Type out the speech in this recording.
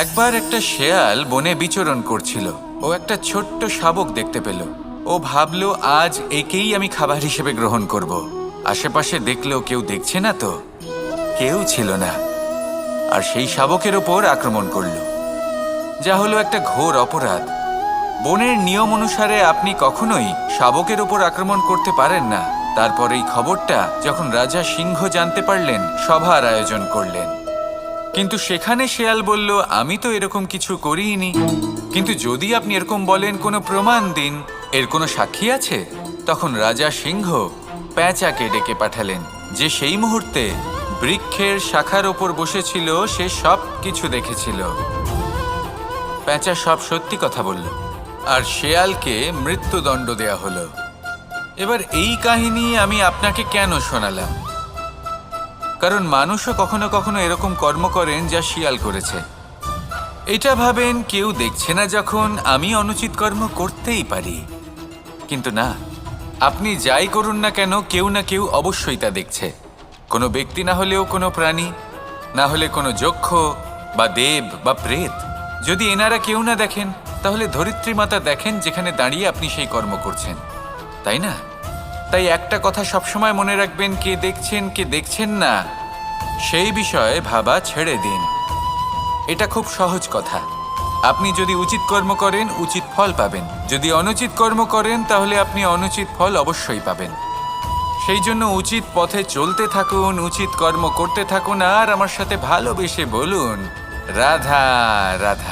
একবার একটা শেয়াল বনে বিচরণ করছিল। ও একটা ছোট্ট শাবক দেখতে পেল। ও ভাবলো, আজ একেই আমি খাবার হিসেবে গ্রহণ করব। আশেপাশে দেখলো কেউ দেখছে না, তো কেউ ছিল না। আর সেই শাবকের ওপর আক্রমণ করলো, যা হলো একটা ঘোর অপরাধ। বনের নিয়ম অনুসারে আপনি কখনোই শাবকের ওপর আক্রমণ করতে পারেন না। তারপর এই খবরটা যখন রাজা সিংহ জানতে পারলেন, সভার আয়োজন করলেন। কিন্তু সেখানে শেয়াল বলল, আমি তো এরকম কিছু করিনি। কিন্তু যদি আপনি এরকম বলেন, কোনো প্রমাণ দিন, এর কোনো সাক্ষী আছে? তখন রাজা সিংহ পেঁচাকে ডেকে পাঠালেন, যে সেই মুহূর্তে বৃক্ষের শাখার ওপর বসেছিল। সে সব কিছু দেখেছিল। পেঁচা সব সত্যি কথা বলল, আর শেয়ালকে মৃত্যুদণ্ড দেয়া হলো। এবার এই কাহিনী আমি আপনাকে কেন শোনালাম? কারণ মানুষও কখনো কখনো এরকম কর্ম করেন যা শিয়াল করেছে। এটা ভাবেন কেউ দেখছে না, যখন আমি অনুচিত কর্ম করতেই পারি। কিন্তু না, আপনি যাই করুন না কেন, কেউ না কেউ অবশ্যই তা দেখছে। কোনো ব্যক্তি না হলেও কোনো প্রাণী, না হলে কোনো যক্ষ বা দেব বা প্রেত। যদি এনারা কেউ না দেখেন, তাহলে ধরিত্রী মাতা দেখেন, যেখানে দাঁড়িয়ে আপনি সেই কর্ম করছেন, তাই না? তাই একটা কথা সবসময় মনে রাখবেন, কে দেখছেন কে দেখছেন না সেই বিষয়ে ভাবা ছেড়ে দিন। এটা খুব সহজ কথা। আপনি যদি উচিত কর্ম করেন, উচিত ফল পাবেন। যদি অনুচিত কর্ম করেন, তাহলে আপনি অনুচিত ফল অবশ্যই পাবেন। সেই জন্য উচিত পথে চলতে থাকুন, উচিত কর্ম করতে থাকুন, আর আমার সাথে ভালোবেসে বলুন, রাধা রাধা।